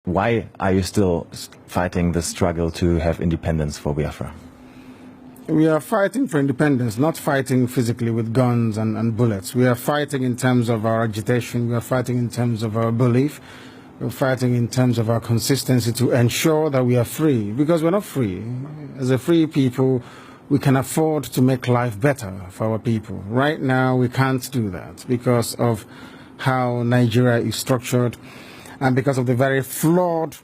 Why are you still fighting the struggle to have independence for Biafra? We are fighting for independence, not fighting physically with guns and bullets. We are fighting in terms of our agitation. We are fighting in terms of our belief. We're fighting in terms of our consistency to ensure that we are free, because we're not free. As a free people, we can afford to make life better for our people. Right now, we can't do that because of how Nigeria is structured and because of the very flawed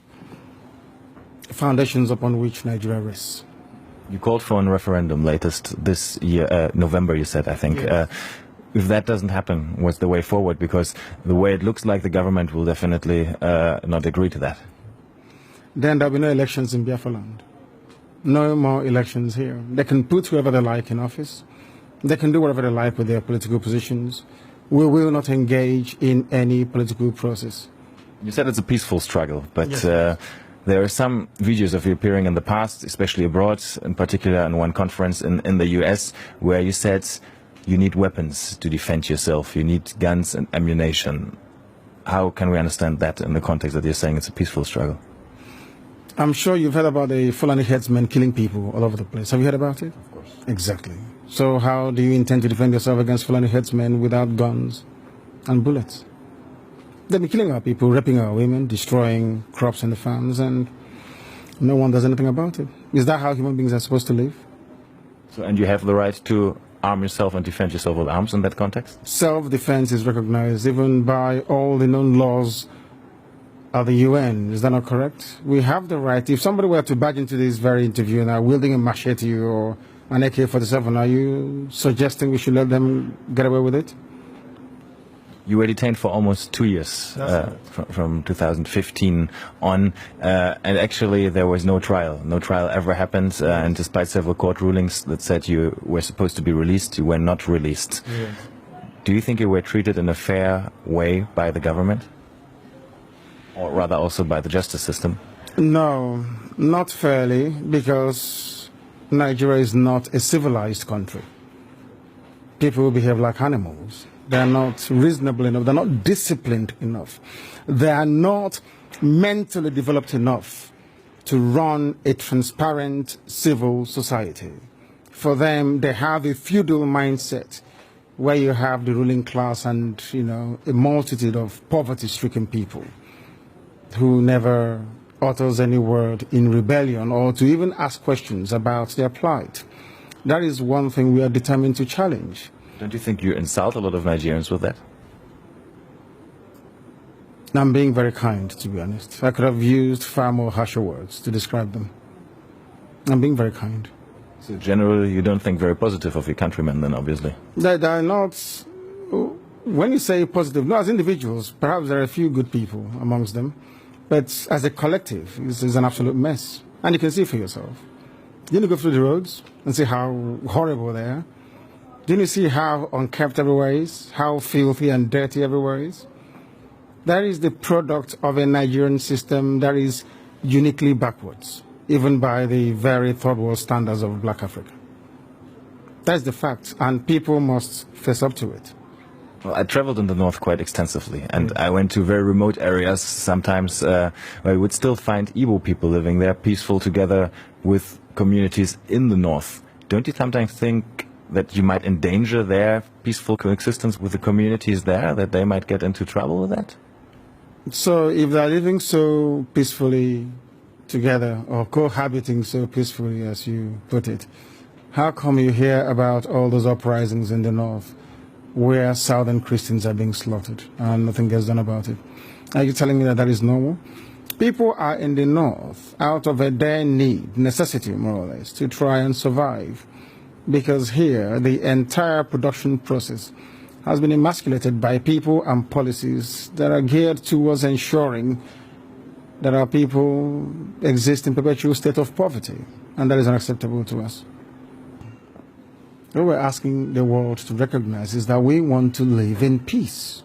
foundations upon which Nigeria rests. You called for a referendum latest this year, November, you said, I think. Yes. If that doesn't happen, what's the way forward? Because the way it looks like the government will definitely not agree to that. Then there'll be no elections in Biafra land. No more elections here. They can put whoever they like in office. They can do whatever they like with their political positions. We will not engage in any political process. You said it's a peaceful struggle, but Yes. there are some videos of you appearing in the past, especially abroad, in particular in one conference in the US, where you said you need weapons to defend yourself, you need guns and ammunition. How can we understand that in the context that you're saying it's a peaceful struggle? I'm sure you've heard about the Fulani headsmen killing people all over the place. Have you heard about it? Of course. Exactly. So how do you intend to defend yourself against Fulani headsmen without guns and bullets? They'll be killing our people, raping our women, destroying crops in the farms, and no one does anything about it. Is that how human beings are supposed to live? So, and you have the right to arm yourself and defend yourself with arms in that context? Self-defense is recognized even by all the known laws of the UN. Is that not correct? We have the right. If somebody were to barge into this very interview now wielding a machete or an AK-47, are you suggesting we should let them get away with it? You were detained for almost 2 years, from 2015 on, and actually there was no trial. No trial ever happened, and despite several court rulings that said you were supposed to be released, you were not released. Yes. Do you think you were treated in a fair way by the government? Or rather also by the justice system? No, not fairly, because Nigeria is not a civilized country. People behave like animals. They are not reasonable enough. They're not disciplined enough. They are not mentally developed enough to run a transparent civil society. For them, they have a feudal mindset where you have the ruling class and, a multitude of poverty-stricken people who never utters any word in rebellion or to even ask questions about their plight. That is one thing we are determined to challenge. Don't you think you insult a lot of Nigerians with that? I'm being very kind, to be honest. I could have used far more harsher words to describe them. I'm being very kind. So generally you don't think very positive of your countrymen then, obviously? They are not... When you say positive, no, as individuals, perhaps there are a few good people amongst them, but as a collective, it's an absolute mess. And you can see for yourself. Didn't you go through the roads and see how horrible they are? Didn't you see how unkempt everywhere is? How filthy and dirty everywhere is? That is the product of a Nigerian system that is uniquely backwards, even by the very third world standards of Black Africa. That's the fact, and people must face up to it. Well, I traveled in the north quite extensively, and I went to very remote areas sometimes where you would still find Igbo people living there, peaceful together with communities in the north. Don't you sometimes think that you might endanger their peaceful coexistence with the communities there, that they might get into trouble with that? So if they're living so peacefully together, or cohabiting so peacefully as you put it, how come you hear about all those uprisings in the north where southern Christians are being slaughtered and nothing gets done about it? Are you telling me that that is normal? People are in the north out of a dire need, necessity more or less, to try and survive. Because here, the entire production process has been emasculated by people and policies that are geared towards ensuring that our people exist in perpetual state of poverty. And that is unacceptable to us. What we're asking the world to recognize is that we want to live in peace,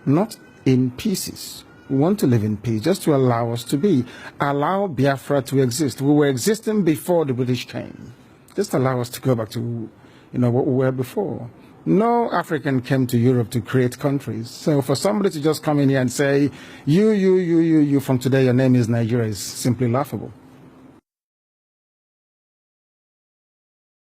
not in pieces. We want to live in peace, just to allow us to be. Allow Biafra to exist. We were existing before the British came. Just allow us to go back to, what we were before. No African came to Europe to create countries. So for somebody to just come in here and say, you, from today, your name is Nigeria, is simply laughable.